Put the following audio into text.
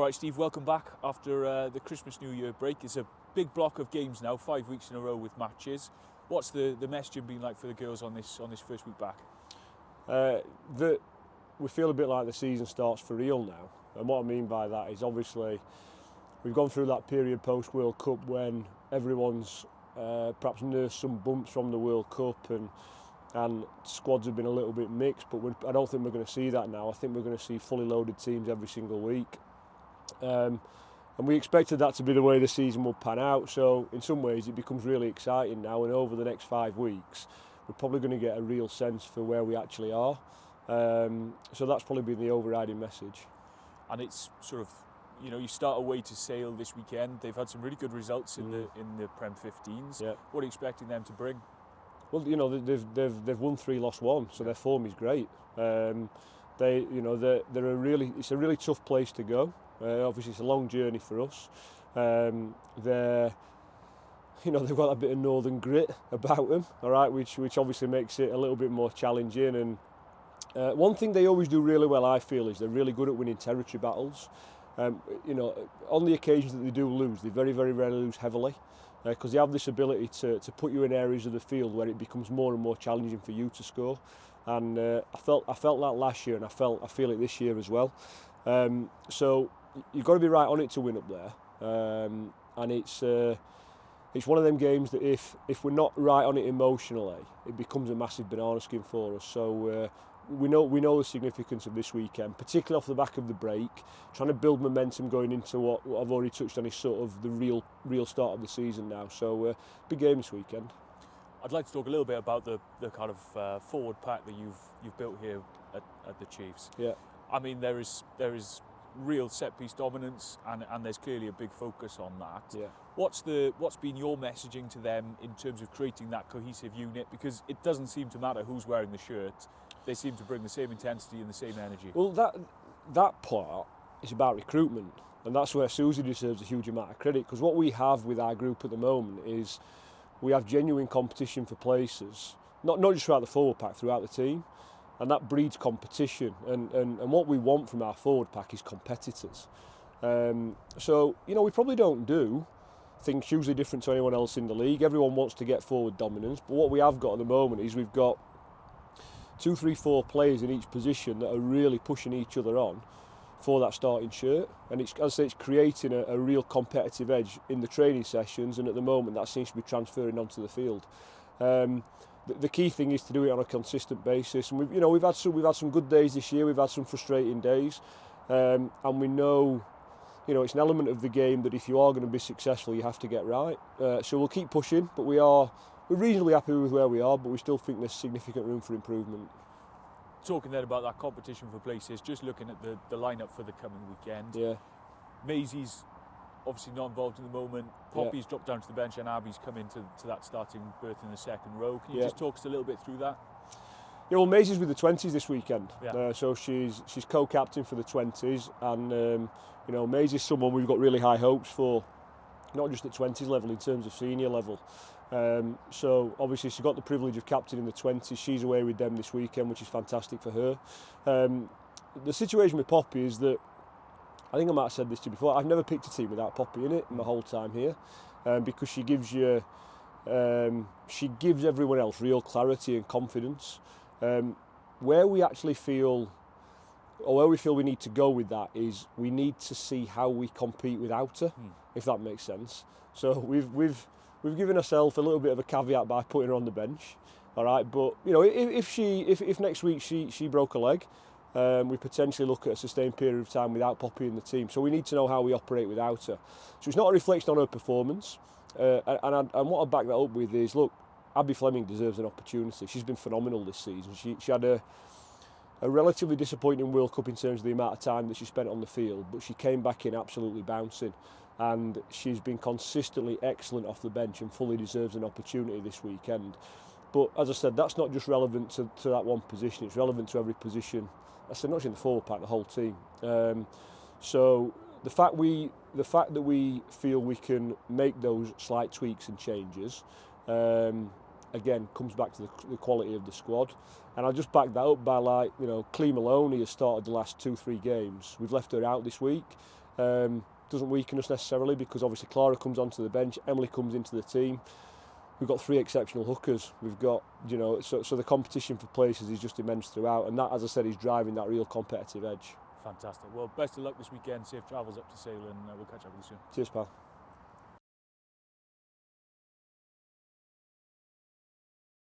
Right, Steve, welcome back after the Christmas New Year break. It's a big block of games now, 5 weeks in a row with matches. What's the messaging been like for the girls on this first week back? That we feel a bit like the season starts for real now. And what I mean by that is obviously we've gone through that period post-World Cup when everyone's perhaps nursed some bumps from the World Cup and squads have been a little bit mixed, but I don't think we're going to see that now. I think we're going to see fully loaded teams every single week. And we expected that to be the way the season would pan out, so in some ways it becomes really exciting now, and over the next 5 weeks we're probably going to get a real sense for where we actually are. So that's probably been the overriding message. And it's sort of, you know, you start away to Sale this weekend. They've had some really good results in the Prem 15s. Yeah. What are you expecting them to bring? Well, you know, they've won 3, lost 1, so their form is great. It's a really tough place to go. Obviously, it's a long journey for us. They've got a bit of northern grit about them, all right, which obviously makes it a little bit more challenging. And one thing they always do really well, I feel, is they're really good at winning territory battles. On the occasions that they do lose, they very, very rarely lose heavily, because they have this ability to put you in areas of the field where it becomes more and more challenging for you to score. And I felt that last year, and I feel it this year as well. So you've got to be right on it to win up there, and it's one of them games that if we're not right on it emotionally, it becomes a massive banana skin for us. So we know the significance of this weekend, particularly off the back of the break, trying to build momentum going into what I've already touched on is sort of the real start of the season now. So big game this weekend. I'd like to talk a little bit about the kind of forward pack that you've built here at the Chiefs. Yeah. I mean, there is real set-piece dominance, and there's clearly a big focus on that. Yeah. What's been your messaging to them in terms of creating that cohesive unit? Because it doesn't seem to matter who's wearing the shirt; they seem to bring the same intensity and the same energy. Well, that part is about recruitment, and that's where Susie deserves a huge amount of credit. Because what we have with our group at the moment is we have genuine competition for places, not just throughout the forward pack, throughout the team. And that breeds competition, and what we want from our forward pack is competitors. So, you know, we probably don't do things hugely different to anyone else in the league. Everyone wants to get forward dominance, but what we have got at the moment is we've got 2, 3, 4 players in each position that are really pushing each other on for that starting shirt, and it's, as I say, it's creating a real competitive edge in the training sessions, and at the moment that seems to be transferring onto the field. The key thing is to do it on a consistent basis, and we've had some good days this year. We've had some frustrating days, and we know, it's an element of the game that if you are going to be successful, you have to get right. So we'll keep pushing, but we're reasonably happy with where we are, but we still think there's significant room for improvement. Talking then about that competition for places, just looking at the lineup for the coming weekend. Yeah. Maisie's obviously not involved in the moment. Poppy's dropped down to the bench, and Abby's come into that starting berth in the second row. Can you just talk us a little bit through that? Yeah, well, Maisie's with the 20s this weekend, Yeah. So she's co-captain for the 20s, and Maisie's someone we've got really high hopes for, not just at 20s level, in terms of senior level. So obviously she's got the privilege of captaining the 20s. She's away with them this weekend, which is fantastic for her. The situation with Poppy is that, I think I might have said this to you before, I've never picked a team without Poppy in it in my whole time here, because she gives everyone else real clarity and confidence. Where we feel we need to go with that is we need to see how we compete without her, if that makes sense. So we've given ourselves a little bit of a caveat by putting her on the bench, all right. But if next week she broke a leg, we potentially look at a sustained period of time without Poppy in the team. So we need to know how we operate without her. So it's not a reflection on her performance. And what I back that up with is, look, Abby Fleming deserves an opportunity. She's been phenomenal this season. She had a relatively disappointing World Cup in terms of the amount of time that she spent on the field, but she came back in absolutely bouncing. And she's been consistently excellent off the bench and fully deserves an opportunity this weekend. But as I said, that's not just relevant to that one position, it's relevant to every position. I said not just in the forward pack, the whole team. So the fact that we feel we can make those slight tweaks and changes, again, comes back to the quality of the squad. And I'll just back that up by, Clea Maloney has started the last 2-3 games. We've left her out this week. Doesn't weaken us necessarily, because obviously Clara comes onto the bench, Emily comes into the team. We've got 3 exceptional hookers. We've got, so the competition for places is just immense throughout, and that, as I said, is driving that real competitive edge. Fantastic. Well, best of luck this weekend. Safe travels up to Salem, and we'll catch up with you soon. Cheers, pal.